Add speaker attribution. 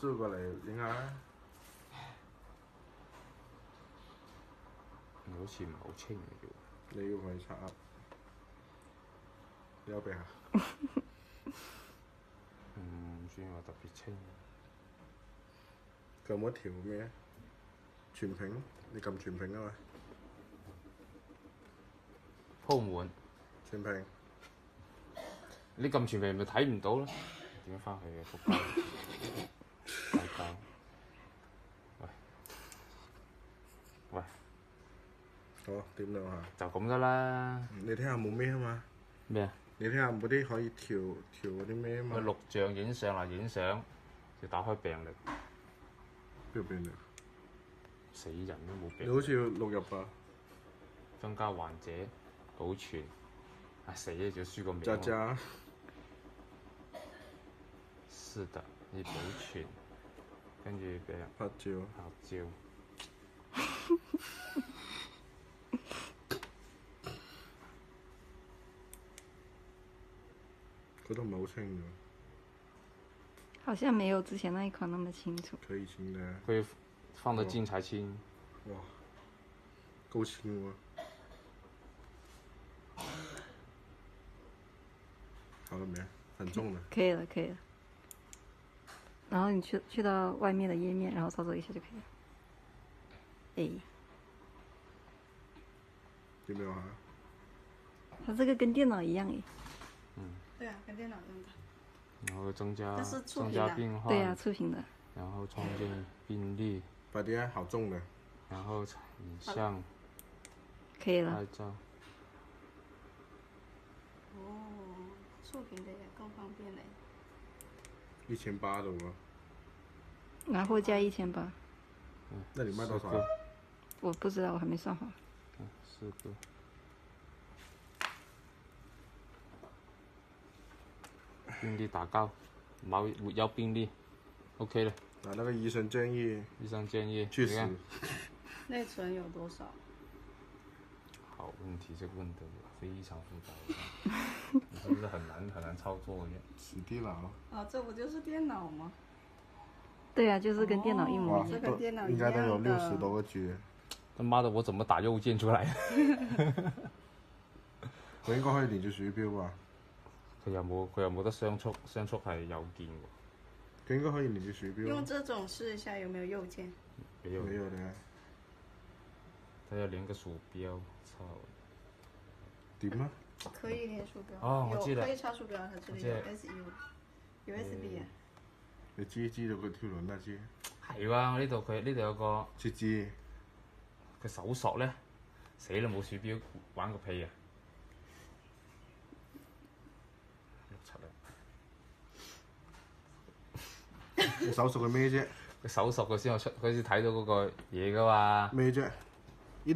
Speaker 1: 燒過嚟影下啦。
Speaker 2: 你好似唔係好清嘅啫喎。
Speaker 1: 你要佢插噏，你有鼻下？
Speaker 2: 唔算話特別清。
Speaker 1: 佢有冇一條咩？全屏，你撳全屏啊嘛。
Speaker 2: 鋪滿。
Speaker 1: 全屏。
Speaker 2: 你撳全屏咪睇唔到咯？點樣翻去嘅？仆街！大膠。喂。喂。
Speaker 1: 好，點兩下。
Speaker 2: 就咁得啦。
Speaker 1: 你睇下冇咩啊嘛？
Speaker 2: 咩啊？
Speaker 1: 你睇下嗰啲可以調嗰啲咩啊嘛？
Speaker 2: 錄像影相啦，影相就打開病歷。
Speaker 1: 邊個病歷？
Speaker 2: 死人都冇病。
Speaker 1: 你好似要錄入啊？
Speaker 2: 增加患者保存。啊死啦！就輸個名。
Speaker 1: 渣渣。
Speaker 2: 是的，要保存，跟住俾人
Speaker 1: 拍照。
Speaker 2: 拍照。
Speaker 1: 嗰度唔係好清㗎。
Speaker 3: 好像沒有之前那一款那麼清楚。
Speaker 1: 可以清的。
Speaker 2: 佢放得近才清。
Speaker 1: 哇，夠清喎！好了沒？很重的。
Speaker 3: 可以了，可以了。然後你去到外面的頁面，然後操作一下就可以了。哎。
Speaker 1: 有沒有啊？
Speaker 3: 它這個跟電腦一樣誒。
Speaker 2: 嗯。
Speaker 4: 對啊，跟電腦一樣的。
Speaker 2: 然後增加變化。
Speaker 3: 對啊，觸屏的。
Speaker 2: 然後創建病例。
Speaker 1: 快啲啊，好重的。
Speaker 2: 然後影像。
Speaker 3: 可以了。
Speaker 2: 拍照。
Speaker 4: 哦，觸屏的也更方便嘞。
Speaker 1: 1800的喎。
Speaker 3: 拿貨價1800。
Speaker 1: 嗯，那你賣多少？
Speaker 3: 我不知道，我還沒算好。
Speaker 2: 4個。病例打高，沒有病例 ，OK 了。
Speaker 1: 那個醫生建議。
Speaker 2: 醫生建議。
Speaker 1: 去死。
Speaker 4: 內存有多少？
Speaker 2: 好問題，這個問得非常複雜，是不是很難操作嘅？
Speaker 1: 是電腦。
Speaker 4: 啊，這不就是電腦嗎？
Speaker 3: 對啊，就是跟電腦一模一樣。
Speaker 4: 這跟電腦一樣的。
Speaker 1: 應該都有60多個 G。
Speaker 2: 他媽的，我怎麼打右鍵出來？
Speaker 1: 佢應該可以連住鼠標吧？
Speaker 2: 佢有冇得雙速？雙速係右鍵喎。
Speaker 1: 佢應該可以連住鼠標。
Speaker 4: 用這種試一下有沒有右鍵？
Speaker 1: 沒有的。
Speaker 2: 他要連個鼠標，操！
Speaker 1: 點啊？
Speaker 4: 可以連鼠標。
Speaker 2: 哦，我知啦。
Speaker 4: 可以插鼠標，它這裡有 USB 啊。
Speaker 1: 你知道佢條輪啦知？
Speaker 2: 係喎，呢度有個。
Speaker 1: 知。
Speaker 2: 佢搜索咧，死啦冇鼠標，玩個屁啊！6、7啦。
Speaker 1: 你搜索佢咩啫？
Speaker 2: 佢搜索佢先睇到嗰個嘢噶嘛。
Speaker 1: 咩啫？